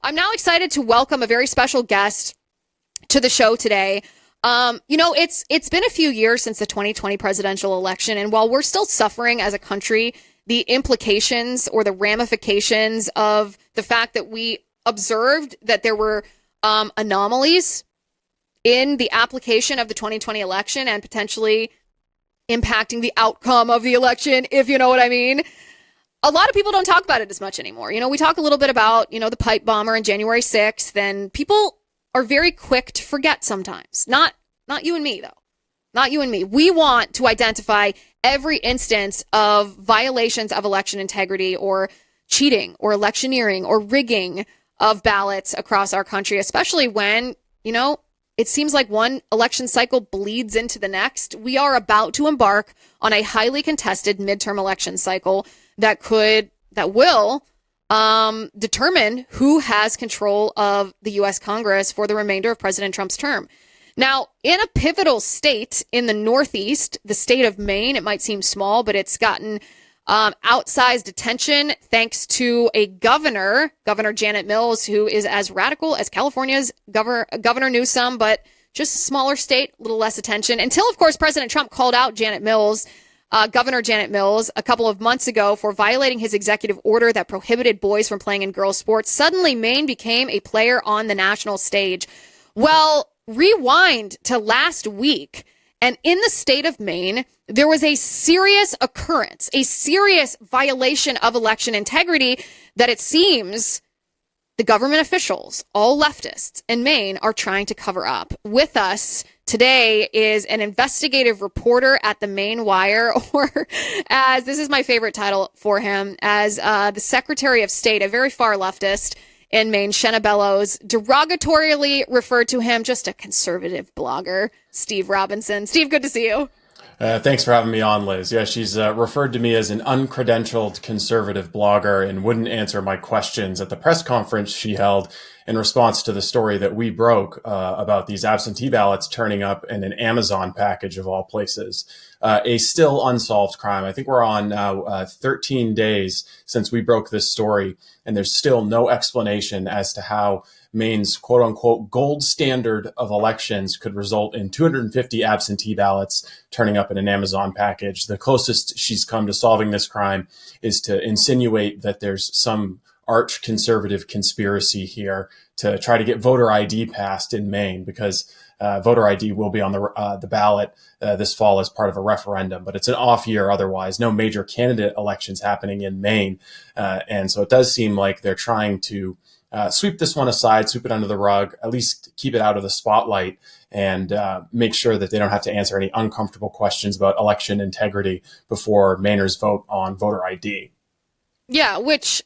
I'm now excited to welcome a very special guest to the show today. It's been a few years since the 2020 presidential election, and while we're still suffering as a country, the implications or the ramifications of the fact that we observed that there were anomalies in the application of the 2020 election and potentially impacting the outcome of the election, if you know what I mean. A lot of people don't talk about it as much anymore. We talk a little bit about, the pipe bomber on January 6th, and people are very quick to forget sometimes. Not you and me, though. Not you and me. We want to identify every instance of violations of election integrity or cheating or electioneering or rigging of ballots across our country, especially when, it seems like one election cycle bleeds into the next. We are about to embark on a highly contested midterm election cycle that will determine who has control of the U.S. Congress for the remainder of President Trump's term. Now, in a pivotal state in the Northeast, the state of Maine, it might seem small, but it's gotten outsized attention thanks to a Governor Janet Mills, who is as radical as California's Governor Newsom, but just a smaller state, a little less attention. Until, of course, President Trump called out Governor Janet Mills, a couple of months ago for violating his executive order that prohibited boys from playing in girls' sports. Suddenly, Maine became a player on the national stage. Well, rewind to last week, and in the state of Maine, there was a serious occurrence, a serious violation of election integrity that it seems the government officials, all leftists in Maine, are trying to cover up. With us today is an investigative reporter at the Maine Wire, or as this is my favorite title for him, as the Secretary of State, a very far leftist in Maine, Shenna Bellows, derogatorily referred to him just a conservative blogger, Steve Robinson. Steve, good to see you. Thanks for having me on, Liz. Yeah, she's referred to me as an uncredentialed conservative blogger and wouldn't answer my questions at the press conference she held in response to the story that we broke about these absentee ballots turning up in an Amazon package of all places. A still unsolved crime. I think we're on now 13 days since we broke this story, and there's still no explanation as to how Maine's quote unquote gold standard of elections could result in 250 absentee ballots turning up in an Amazon package. The closest she's come to solving this crime is to insinuate that there's some arch conservative conspiracy here to try to get voter ID passed in Maine, because voter ID will be on the ballot this fall as part of a referendum, but it's an off year otherwise. No major candidate elections happening in Maine. And so it does seem like they're trying to sweep this one aside, sweep it under the rug, at least keep it out of the spotlight, and make sure that they don't have to answer any uncomfortable questions about election integrity before Mainers vote on voter ID. Yeah, which,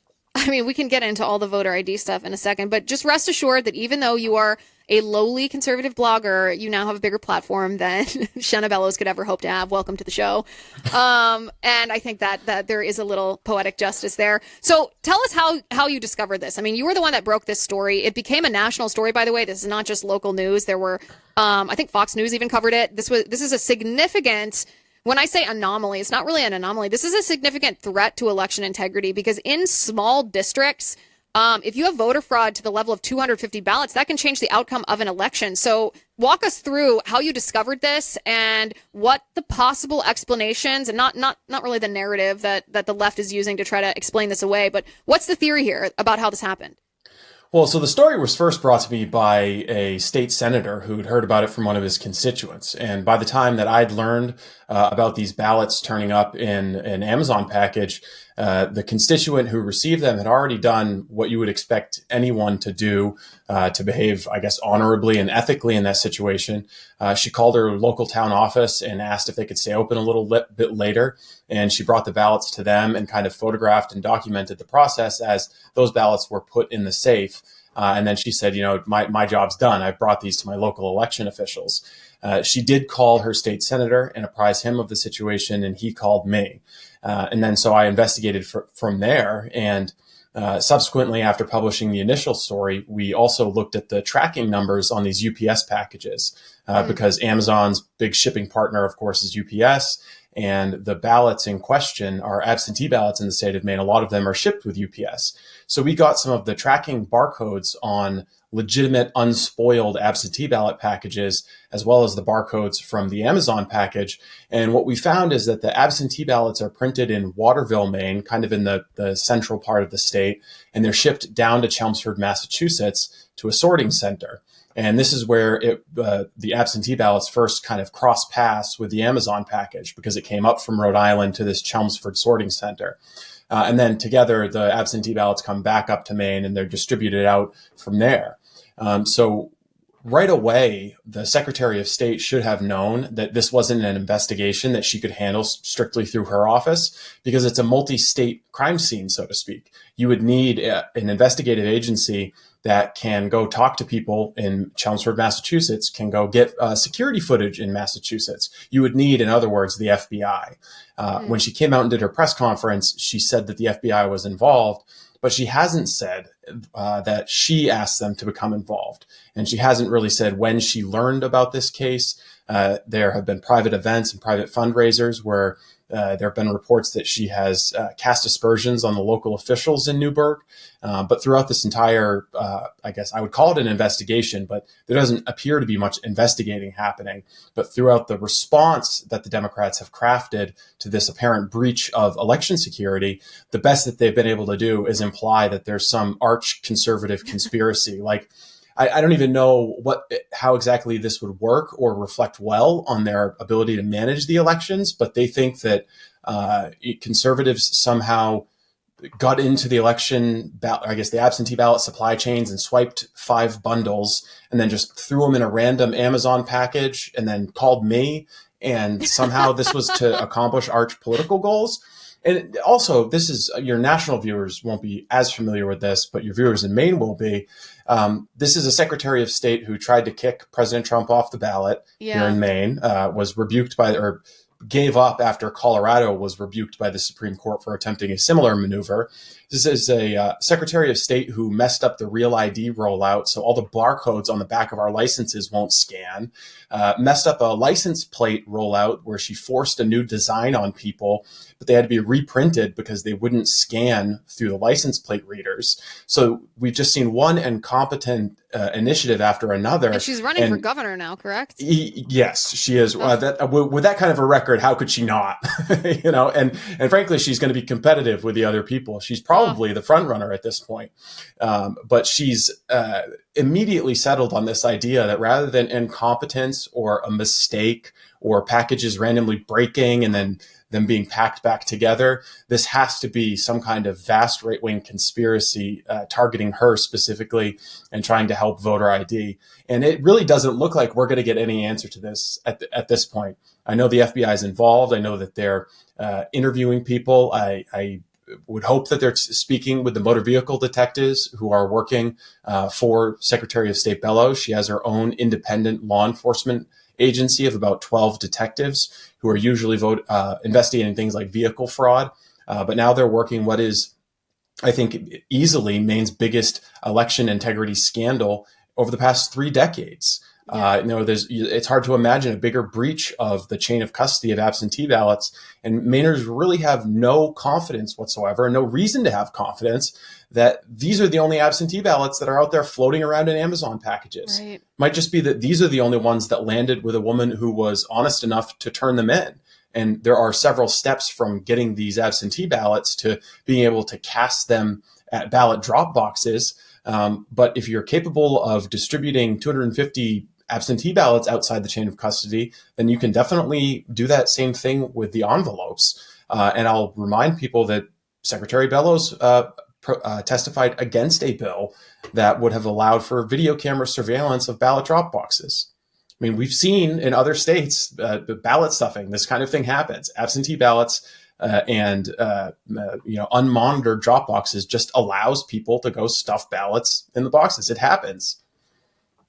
we can get into all the voter ID stuff in a second, but just rest assured that even though you are a lowly conservative blogger, you now have a bigger platform than Shenna Bellows could ever hope to have. Welcome to the show. And I think that there is a little poetic justice there. So tell us how you discovered this. You were the one that broke this story. It became a national story, by the way. This is not just local news. There were, I think Fox News even covered it. This is a significant, when I say anomaly, it's not really an anomaly. This is a significant threat to election integrity, because in small districts, if you have voter fraud to the level of 250 ballots, that can change the outcome of an election. So walk us through how you discovered this and what the possible explanations, and not really the narrative that the left is using to try to explain this away, but what's the theory here about how this happened? Well, so the story was first brought to me by a state senator who'd heard about it from one of his constituents. And by the time that I'd learned about these ballots turning up in an Amazon package, the constituent who received them had already done what you would expect anyone to do to behave, I guess, honorably and ethically in that situation. She called her local town office and asked if they could stay open a little bit later. And she brought the ballots to them and kind of photographed and documented the process as those ballots were put in the safe. And then she said, my job's done. I brought these to my local election officials. She did call her state senator and apprise him of the situation, and he called me. And then so I investigated from there. And subsequently, after publishing the initial story, we also looked at the tracking numbers on these UPS packages because Amazon's big shipping partner, of course, is UPS. And the ballots in question are absentee ballots in the state of Maine. A lot of them are shipped with UPS. So we got some of the tracking barcodes on legitimate, unspoiled absentee ballot packages, as well as the barcodes from the Amazon package. And what we found is that the absentee ballots are printed in Waterville, Maine, kind of in the central part of the state, and they're shipped down to Chelmsford, Massachusetts, to a sorting center. And this is where the absentee ballots first kind of cross paths with the Amazon package, because it came up from Rhode Island to this Chelmsford sorting center. And then together, the absentee ballots come back up to Maine and they're distributed out from there. So right away, the Secretary of State should have known that this wasn't an investigation that she could handle strictly through her office, because it's a multi-state crime scene, so to speak. You would need an investigative agency that can go talk to people in Chelmsford, Massachusetts, can go get security footage in Massachusetts. You would need, in other words, the FBI. When she came out and did her press conference, she said that the FBI was involved, but she hasn't said that she asked them to become involved. And she hasn't really said when she learned about this case. There have been private events and private fundraisers where there have been reports that she has cast aspersions on the local officials in Newburgh. But throughout this entire, I guess I would call it an investigation, but there doesn't appear to be much investigating happening. But throughout the response that the Democrats have crafted to this apparent breach of election security, the best that they've been able to do is imply that there's some arch conservative conspiracy. Like, I don't even know how exactly this would work or reflect well on their ability to manage the elections, but they think that conservatives somehow got into the election, I guess the absentee ballot supply chains, and swiped 5 bundles and then just threw them in a random Amazon package and then called me. And somehow this was to accomplish arch political goals. And also, this is, your national viewers won't be as familiar with this, but your viewers in Maine will be. This is a Secretary of State who tried to kick President Trump off the ballot here in Maine, was rebuked by, or gave up after Colorado was rebuked by the Supreme Court for attempting a similar maneuver. This is a Secretary of State who messed up the Real ID rollout, so all the barcodes on the back of our licenses won't scan. Messed up a license plate rollout where she forced a new design on people, but they had to be reprinted because they wouldn't scan through the license plate readers. So we've just seen one incompetent initiative after another. And she's running for governor now, correct? Yes, she is. With that kind of a record, how could she not? And frankly, she's going to be competitive with the other people. She's probably the front runner at this point. But she's immediately settled on this idea that rather than incompetence or a mistake or packages randomly breaking and then them being packed back together, this has to be some kind of vast right-wing conspiracy targeting her specifically and trying to help voter ID. And it really doesn't look like we're going to get any answer to this at this point. I know the FBI is involved. I know that they're interviewing people. I would hope that they're speaking with the motor vehicle detectives who are working for Secretary of State Ballot. She has her own independent law enforcement agency of about 12 detectives who are usually investigating things like vehicle fraud. But now they're working what is, I think, easily Maine's biggest election integrity scandal over the past 3 decades. It's hard to imagine a bigger breach of the chain of custody of absentee ballots. And Mainers really have no confidence whatsoever, no reason to have confidence that these are the only absentee ballots that are out there floating around in Amazon packages. Right. Might just be that these are the only ones that landed with a woman who was honest enough to turn them in. And there are several steps from getting these absentee ballots to being able to cast them at ballot drop boxes. But if you're capable of distributing 250 absentee ballots outside the chain of custody, then you can definitely do that same thing with the envelopes. And I'll remind people that Secretary Bellows testified against a bill that would have allowed for video camera surveillance of ballot drop boxes. I mean, we've seen in other states the ballot stuffing. This kind of thing happens. Absentee ballots and unmonitored drop boxes just allows people to go stuff ballots in the boxes. It happens.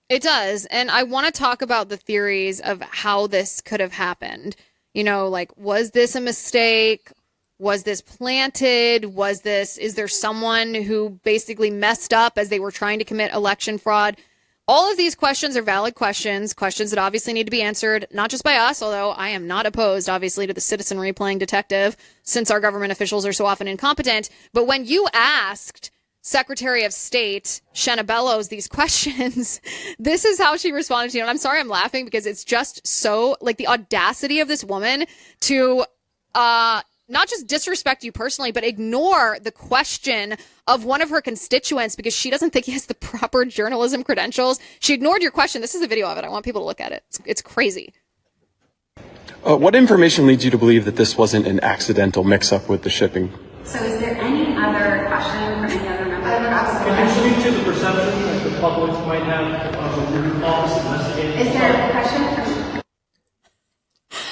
It does. And I want to talk about the theories of how this could have happened. Was this a mistake? Was this planted? Is there someone who basically messed up as they were trying to commit election fraud? All of these questions are valid questions that obviously need to be answered, not just by us, although I am not opposed, obviously, to the citizenry playing detective, since our government officials are so often incompetent. But when you asked Secretary of State Shenna Bellows these questions, this is how she responded to you. And I'm sorry I'm laughing because it's just so, like, the audacity of this woman to not just disrespect you personally, but ignore the question of one of her constituents because she doesn't think he has the proper journalism credentials. She ignored your question. This is the video of it. I want people to look at it. It's crazy. What information leads you to believe that this wasn't an accidental mix-up with the shipping? So is there any other question from any other member? Can you speak to the perception that the public might have of the root cause investigating? Is there a question from...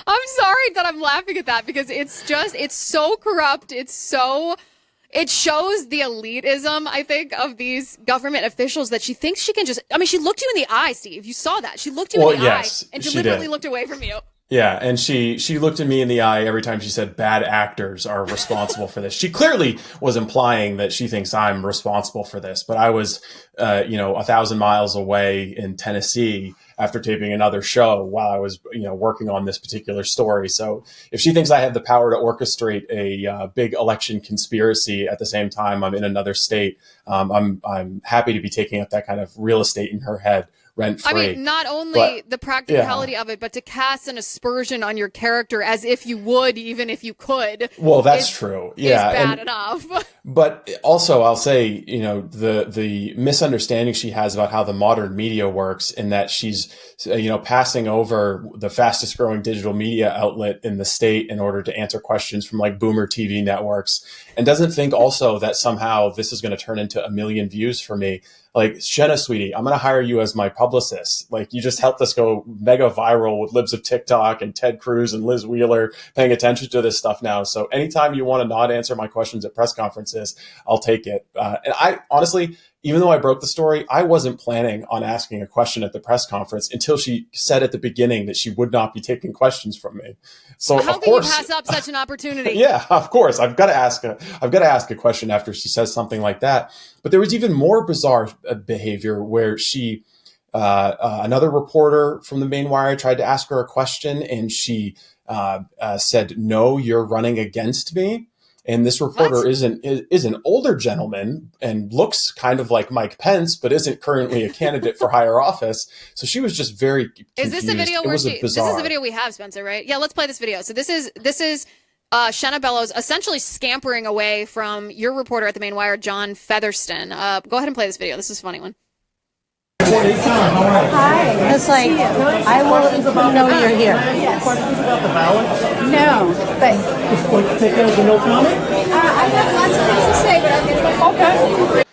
I'm sorry that I'm laughing at that because it's so corrupt. It shows the elitism, I think, of these government officials that she thinks she can just, I mean, she looked you in the eye, Steve. You saw that. She looked you in the eye and deliberately looked away from you. Yeah, and she looked at me in the eye every time she said bad actors are responsible for this. She clearly was implying that she thinks I'm responsible for this, but I was, 1,000 miles away in Tennessee after taping another show while I was, working on this particular story. So if she thinks I have the power to orchestrate a big election conspiracy at the same time I'm in another state, I'm happy to be taking up that kind of real estate in her head. Rent-free. I mean, not only the practicality of it, but to cast an aspersion on your character as if you would, even if you could. Well, that's true. Yeah. Is bad enough. But also, I'll say, the misunderstanding she has about how the modern media works in that she's, passing over the fastest growing digital media outlet in the state in order to answer questions from like boomer TV networks, and doesn't think also that somehow this is going to turn into 1 million views for me. Like, Shenna, sweetie, I'm going to hire you as my publicist. Like, you just helped us go mega viral with Libs of TikTok and Ted Cruz and Liz Wheeler paying attention to this stuff now. So anytime you want to not answer my questions at press conferences, I'll take it. And I honestly, even though I broke the story, I wasn't planning on asking a question at the press conference until she said at the beginning that she would not be taking questions from me. So how of can course, you pass up such an opportunity? Yeah, of course. I've got to ask a question after she says something like that. But there was even more bizarre behavior where she, another reporter from the Maine Wire tried to ask her a question, and she said, "No, you're running against me." And this reporter is an older gentleman and looks kind of like Mike Pence, but isn't currently a candidate for higher office. So she was just very confused. Is this the video this is the video we have, Spencer, right? Yeah, let's play this video. So this is Shenna Bellows essentially scampering away from your reporter at the Maine Wire, John Featherston. Go ahead and play this video. This is a funny one. Hi. It's like, I will know you're here. Yes. Questions about the ballot? No, but Just take it as a no comment? I have lots of things to say, but I'm going to... Okay.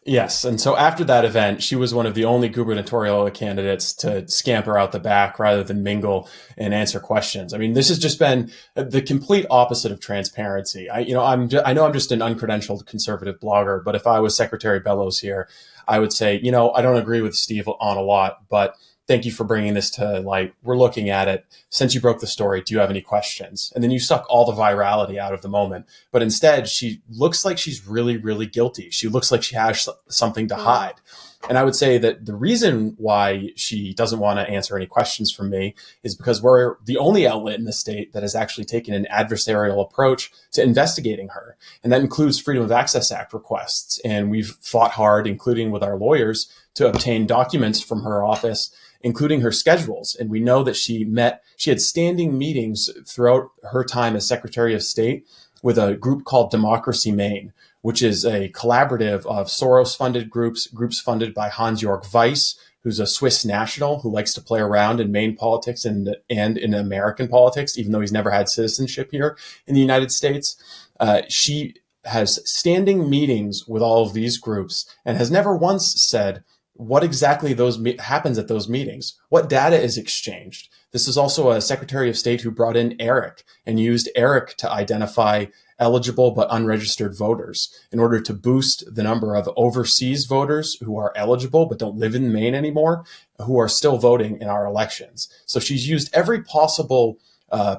Yes. And so after that event, she was one of the only gubernatorial candidates to scamper out the back rather than mingle and answer questions. I mean, this has just been the complete opposite of transparency. I know I'm just an uncredentialed conservative blogger, but if I was Secretary Bellows here, I would say, I don't agree with Steve on a lot, but thank you for bringing this to light. We're looking at it. Since you broke the story, do you have any questions? And then you suck all the virality out of the moment. But instead, she looks like she's really, really guilty. She looks like she has something to hide. And I would say that the reason why she doesn't want to answer any questions from me is because we're the only outlet in the state that has actually taken an adversarial approach to investigating her. And that includes Freedom of Access Act requests. And we've fought hard, including with our lawyers, to obtain documents from her office, including her schedules. And we know that she had standing meetings throughout her time as Secretary of State with a group called Democracy Maine, which is a collaborative of Soros-funded groups funded by Hans-Jörg Weiss, who's a Swiss national who likes to play around in Maine politics and in American politics, even though he's never had citizenship here in the United States. She has standing meetings with all of these groups and has never once said what exactly happens at those meetings, what data is exchanged. This is also a Secretary of State who brought in Eric and used Eric to identify eligible but unregistered voters in order to boost the number of overseas voters who are eligible but don't live in Maine anymore, who are still voting in our elections. So she's used every possible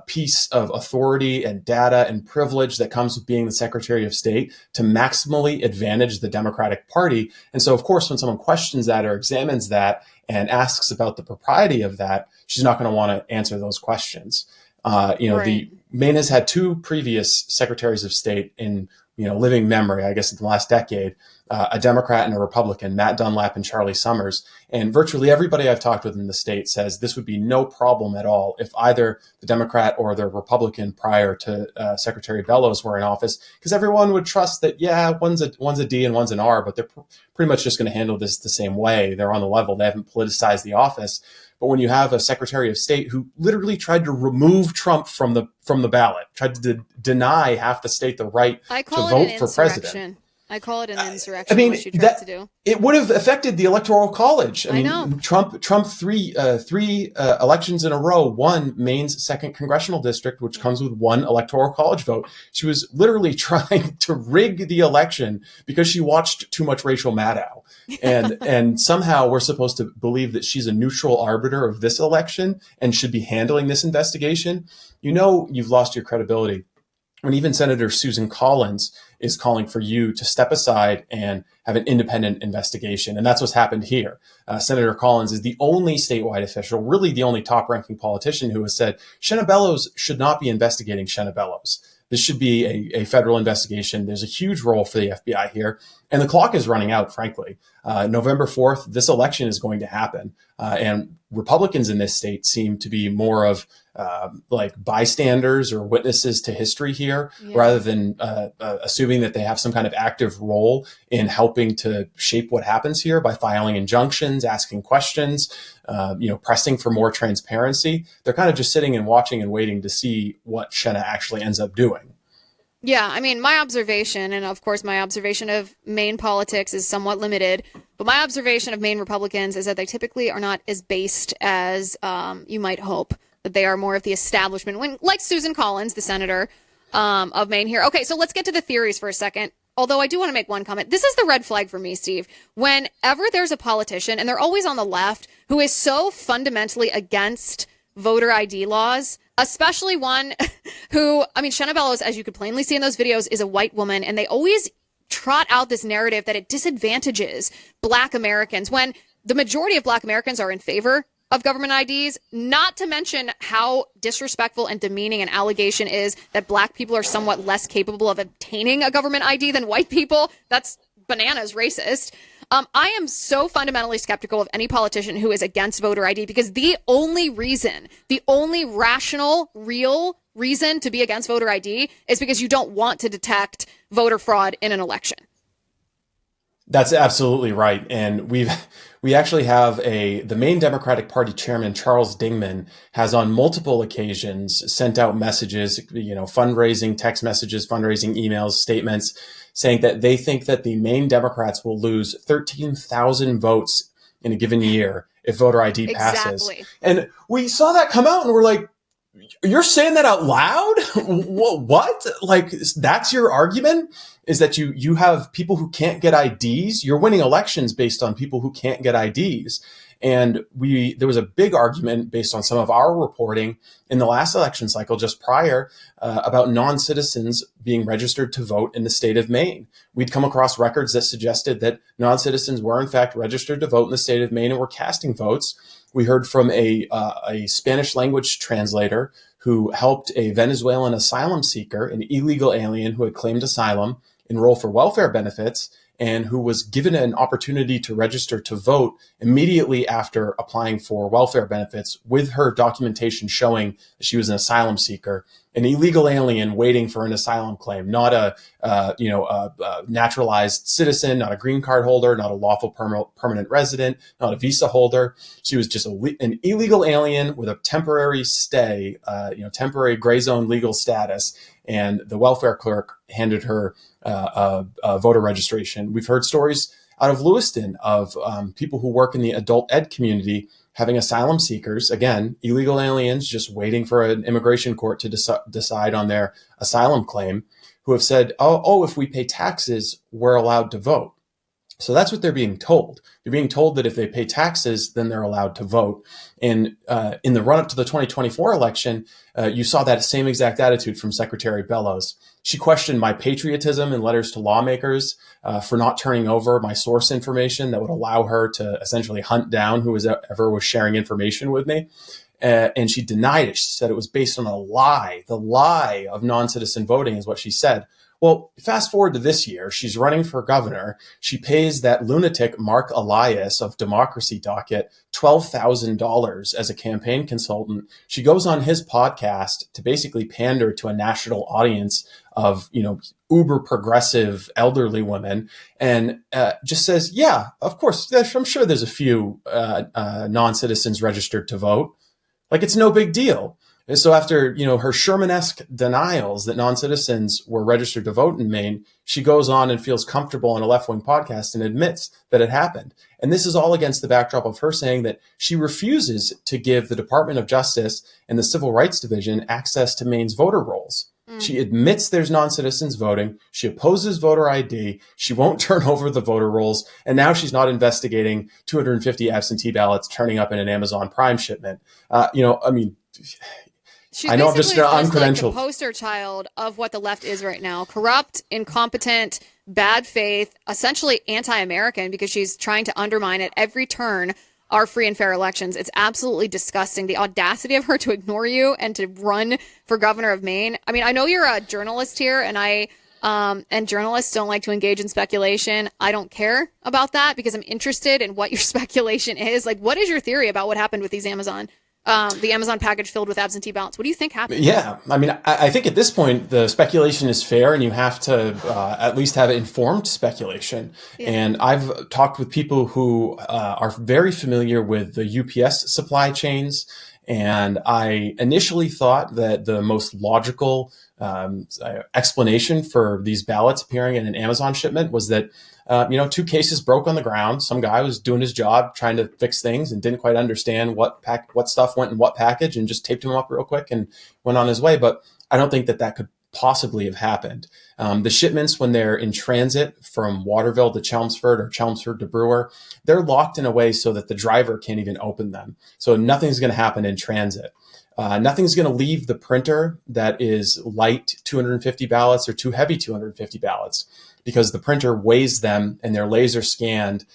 piece of authority and data and privilege that comes with being the Secretary of State to maximally advantage the Democratic Party. And so, of course, when someone questions that or examines that and asks about the propriety of that, she's not going to want to answer those questions. Right. Maine has had two previous secretaries of state in living memory, I guess, in the last decade, a Democrat and a Republican, Matt Dunlap and Charlie Summers. And virtually everybody I've talked with in the state says this would be no problem at all if either the Democrat or the Republican prior to Secretary Bellows were in office, because everyone would trust that, yeah, one's a D and one's an R, but they're pretty much just going to handle this the same way. They're on the level. They haven't politicized the office. But when you have a Secretary of State who literally tried to remove Trump from the ballot, tried to deny half the state the right to vote for president. I call it an insurrection. What she tried to do. It would have affected the Electoral College. I know. Trump three elections in a row won Maine's second congressional district, which comes with one Electoral College vote. She was literally trying to rig the election because she watched too much Rachel Maddow. And somehow we're supposed to believe that she's a neutral arbiter of this election and should be handling this investigation. You've lost your credibility when even Senator Susan Collins is calling for you to step aside and have an independent investigation. And that's what's happened here. Senator Collins is the only statewide official, really the only top-ranking politician who has said Shenna Bellows should not be investigating Shenna Bellows. This should be a federal investigation. There's a huge role for the FBI here. And the clock is running out, frankly. November 4th, this election is going to happen. And Republicans in this state seem to be more of like bystanders or witnesses to history here, rather than assuming that they have some kind of active role in helping to shape what happens here by filing injunctions, asking questions, pressing for more transparency. They're kind of just sitting and watching and waiting to see what Shenna actually ends up doing. Yeah, I mean, my observation, and of course my observation of Maine politics is somewhat limited, but my observation of Maine Republicans is that they typically are not as based as you might hope, that they are more of the establishment, like Susan Collins, the senator of Maine here. Okay, so let's get to the theories for a second. Although I do want to make one comment. This is the red flag for me, Steve. Whenever there's a politician, and they're always on the left, who is so fundamentally against voter ID laws, especially one who, Shenna Bellows, as you could plainly see in those videos, is a white woman, and they always trot out this narrative that it disadvantages Black Americans when the majority of Black Americans are in favor of government IDs, not to mention how disrespectful and demeaning an allegation is that Black people are somewhat less capable of obtaining a government ID than white people. That's bananas racist. I am so fundamentally skeptical of any politician who is against voter ID, because the only rational, real reason to be against voter ID is because you don't want to detect voter fraud in an election. That's absolutely right. And we actually have the Maine Democratic Party chairman, Charles Dingman, has on multiple occasions sent out messages, fundraising text messages, fundraising emails, statements, saying that they think that the Maine Democrats will lose 13,000 votes in a given year if voter ID passes. Exactly. And we saw that come out and we're like, you're saying that out loud? What? Like, that's your argument? Is that you have people who can't get IDs? You're winning elections based on people who can't get IDs. And there was a big argument based on some of our reporting in the last election cycle just prior about non-citizens being registered to vote in the state of Maine. We'd come across records that suggested that non-citizens were in fact registered to vote in the state of Maine and were casting votes. We heard from a Spanish language translator who helped a Venezuelan asylum seeker, an illegal alien who had claimed asylum, enroll for welfare benefits, and who was given an opportunity to register to vote immediately after applying for welfare benefits with her documentation showing that she was an asylum seeker, an illegal alien waiting for an asylum claim, not a naturalized citizen, not a green card holder, not a lawful permanent resident, not a visa holder. She was just an illegal alien with a temporary stay, temporary gray zone legal status. And the welfare clerk handed her a voter registration. We've heard stories out of Lewiston of people who work in the adult ed community having asylum seekers, again, illegal aliens just waiting for an immigration court to decide on their asylum claim, who have said, oh, if we pay taxes, we're allowed to vote. So that's what they're being told. They're being told that if they pay taxes, then they're allowed to vote. And in the run up to the 2024 election, you saw that same exact attitude from Secretary Bellows. She questioned my patriotism in letters to lawmakers for not turning over my source information that would allow her to essentially hunt down who ever was sharing information with me. And she denied it. She said it was based on a lie. The lie of non-citizen voting is what she said. Well, fast forward to this year, she's running for governor. She pays that lunatic Mark Elias of Democracy Docket $12,000 as a campaign consultant. She goes on his podcast to basically pander to a national audience of, uber progressive elderly women, and just says, yeah, of course, I'm sure there's a few non-citizens registered to vote. Like, it's no big deal. And so after, her Sherman-esque denials that non-citizens were registered to vote in Maine, she goes on and feels comfortable on a left-wing podcast and admits that it happened. And this is all against the backdrop of her saying that she refuses to give the Department of Justice and the Civil Rights Division access to Maine's voter rolls. She admits there's non-citizens voting. She opposes voter ID. She won't turn over the voter rolls. And now she's not investigating 250 absentee ballots turning up in an Amazon Prime shipment. She's I know I'm just basically an like the uncredentialed poster child of what the left is right now. Corrupt, incompetent, bad faith, essentially anti-American, because she's trying to undermine at every turn our free and fair elections. It's absolutely disgusting. The audacity of her to ignore you and to run for governor of Maine. I mean, I know you're a journalist here, and and journalists don't like to engage in speculation. I don't care about that because I'm interested in what your speculation is. Like, what is your theory about what happened with these the Amazon package filled with absentee ballots? What do you think happened? Yeah, I think at this point, the speculation is fair, and you have to at least have informed speculation. Yeah. And I've talked with people who are very familiar with the UPS supply chains. And I initially thought that the most logical explanation for these ballots appearing in an Amazon shipment was that, two cases broke on the ground. Some guy was doing his job, trying to fix things, and didn't quite understand what stuff went in what package, and just taped them up real quick and went on his way. But I don't think that could possibly have happened. The shipments, when they're in transit from Waterville to Chelmsford or Chelmsford to Brewer, they're locked in a way so that the driver can't even open them. So nothing's going to happen in transit. Nothing's going to leave the printer that is light 250 ballots or too heavy 250 ballots, because the printer weighs them and they're laser scanned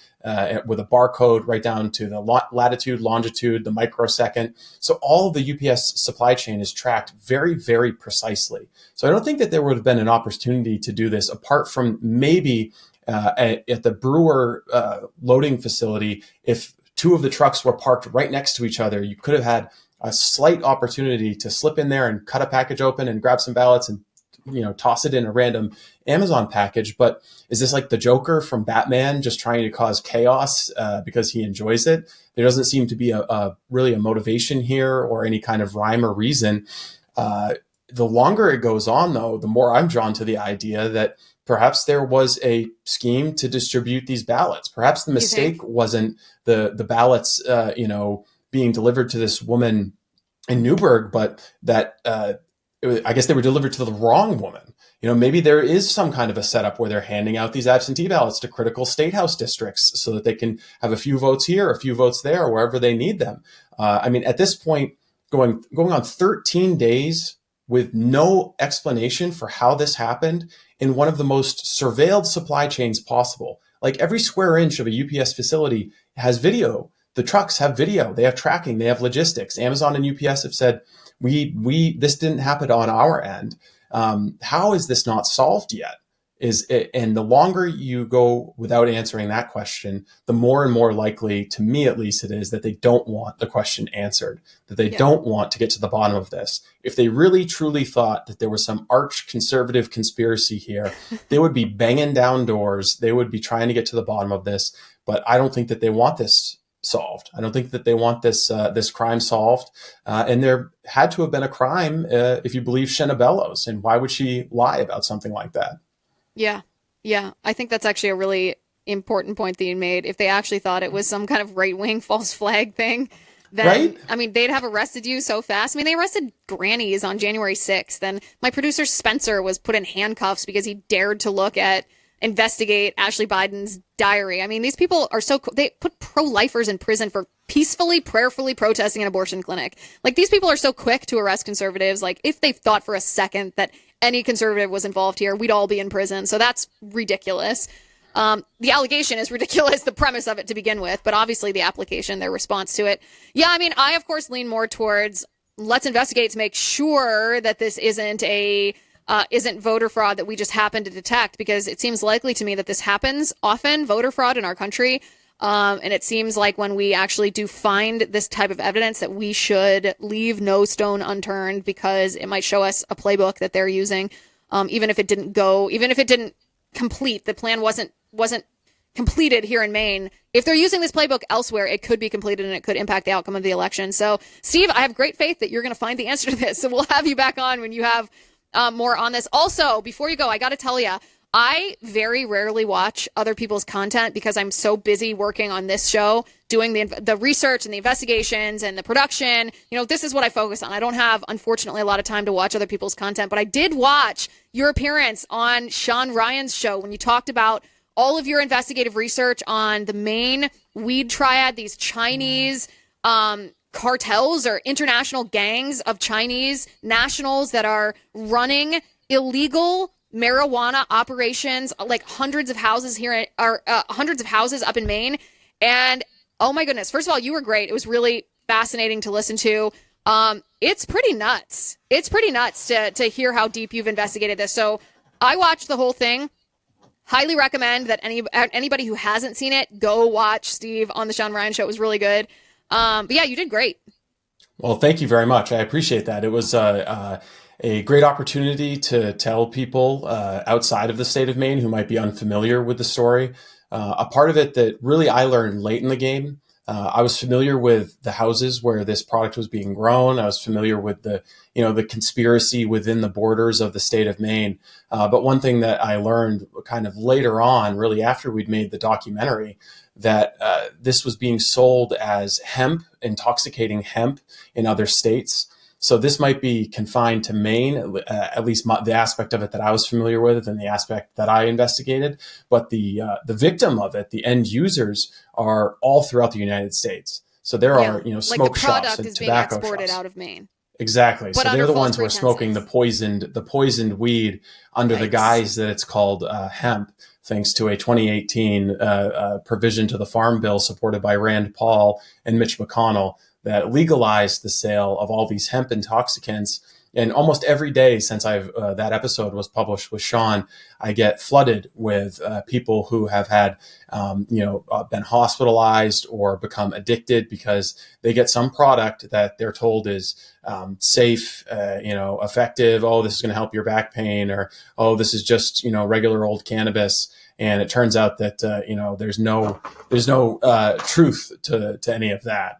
with a barcode right down to the latitude, longitude, the microsecond. So all of the UPS supply chain is tracked very, very precisely. So I don't think that there would have been an opportunity to do this apart from maybe at the Brewer loading facility. If two of the trucks were parked right next to each other, you could have had a slight opportunity to slip in there and cut a package open and grab some ballots and toss it in a random Amazon package. But is this like the Joker from Batman just trying to cause chaos because he enjoys it? There doesn't seem to be really a motivation here or any kind of rhyme or reason. The longer it goes on, though, the more I'm drawn to the idea that perhaps there was a scheme to distribute these ballots. Perhaps the mistake wasn't the ballots, being delivered to this woman in Newburgh, but that I guess they were delivered to the wrong woman. Maybe there is some kind of a setup where they're handing out these absentee ballots to critical state house districts so that they can have a few votes here, a few votes there, wherever they need them. At this point, going on 13 days with no explanation for how this happened in one of the most surveilled supply chains possible. Like, every square inch of a UPS facility has video. The trucks have video, they have tracking, they have logistics. Amazon and UPS have said, this didn't happen on our end. How is this not solved yet? And the longer you go without answering that question, the more and more likely, to me at least, it is that they don't want the question answered, that they don't want to get to the bottom of this. If they really truly thought that there was some arch conservative conspiracy here, they would be banging down doors. They would be trying to get to the bottom of this. But I don't think that they want this solved. I don't think that they want this crime solved. And there had to have been a crime if you believe Shenna Bellows. And why would she lie about something like that? Yeah. I think that's actually a really important point that you made. If they actually thought it was some kind of right-wing false flag thing, then, right? They'd have arrested you so fast. They arrested grannies on January 6th. And my producer Spencer was put in handcuffs because he dared to look at investigate Ashley Biden's diary. I mean, these people are they put pro-lifers in prison for peacefully, prayerfully protesting an abortion clinic. Like, these people are so quick to arrest conservatives. Like, if they thought for a second that any conservative was involved here, we'd all be in prison. So that's ridiculous. The allegation is ridiculous, the premise of it to begin with, but obviously the application, their response to it. Yeah, I mean, I, of course, lean more towards let's investigate to make sure that this isn't voter fraud that we just happen to detect, because it seems likely to me that this happens often, voter fraud in our country. And it seems like when we actually do find this type of evidence that we should leave no stone unturned, because it might show us a playbook that they're using. Even if it didn't complete, the plan wasn't completed here in Maine. If they're using this playbook elsewhere, it could be completed and it could impact the outcome of the election. So, Steve, I have great faith that you're going to find the answer to this. So we'll have you back on when you have more on this. Also, before you go, I got to tell you, I very rarely watch other people's content because I'm so busy working on this show, doing the research and the investigations and the production. You know, this is what I focus on. I don't have, unfortunately, a lot of time to watch other people's content, but I did watch your appearance on Sean Ryan's show when you talked about all of your investigative research on the Maine weed triad, these Chinese cartels or international gangs of Chinese nationals that are running illegal marijuana operations, like hundreds of houses up in Maine. And oh my goodness, first of all, you were great. It was really fascinating to listen to. It's pretty nuts. It's pretty nuts to hear how deep you've investigated this. So I watched the whole thing. Highly recommend that anybody who hasn't seen it, go watch Steve on the Sean Ryan show. It was really good. But yeah, you did great. Well, thank you very much. I appreciate that. It was a great opportunity to tell people outside of the state of Maine who might be unfamiliar with the story. A part of it that really I learned late in the game. I was familiar with the houses where this product was being grown. I was familiar with the conspiracy within the borders of the state of Maine. But one thing that I learned kind of later on, really after we'd made the documentary, that this was being sold as hemp, intoxicating hemp in other states. So this might be confined to Maine, at least the aspect of it that I was familiar with and the aspect that I investigated. But the victim of it, the end users, are all throughout the United States. So there are smoke shops and tobacco shops. The product is being exported out of Maine. Exactly. But so they're the ones pretenses. who are smoking the poisoned weed under the guise that it's called hemp, thanks to a 2018 provision to the Farm Bill supported by Rand Paul and Mitch McConnell that legalized the sale of all these hemp intoxicants. And almost every day since that episode was published with Sean, I get flooded with people who have had, been hospitalized or become addicted because they get some product that they're told is safe, effective. Oh, this is going to help your back pain, or oh, this is just regular old cannabis. And it turns out that there's no truth to any of that.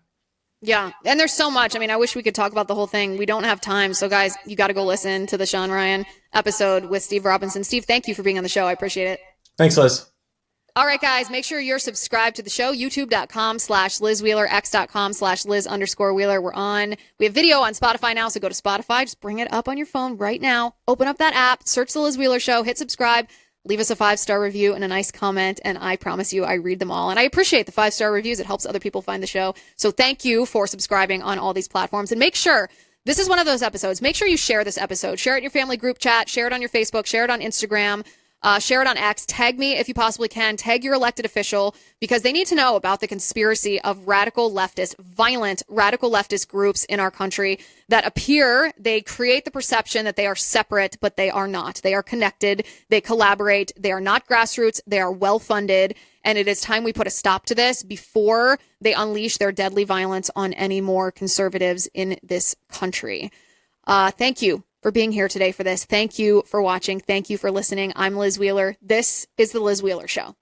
Yeah, and there's so much. I mean, I wish we could talk about the whole thing. We don't have time. So, guys, you got to go listen to the Sean Ryan episode with Steve Robinson. Steve, thank you for being on the show. I appreciate it. Thanks, Liz. All right, guys, make sure you're subscribed to the show, youtube.com/Liz Wheeler, x.com/Liz_Wheeler. We're on. We have video on Spotify now, so go to Spotify. Just bring it up on your phone right now. Open up that app, search the Liz Wheeler Show, hit subscribe. Leave us a 5-star review and a nice comment, and I promise you I read them all. And I appreciate the 5-star reviews. It helps other people find the show. So thank you for subscribing on all these platforms. And make sure, this is one of those episodes, make sure you share this episode. Share it in your family group chat. Share it on your Facebook. Share it on Instagram. Share it on X. Tag me if you possibly can. Tag your elected official, because they need to know about the conspiracy of violent radical leftist groups in our country that they create the perception that they are separate, but they are not. They are connected. They collaborate. They are not grassroots. They are well-funded. And it is time we put a stop to this before they unleash their deadly violence on any more conservatives in this country. Thank you for being here today for this. Thank you for watching. Thank you for listening. I'm Liz Wheeler. This is The Liz Wheeler Show.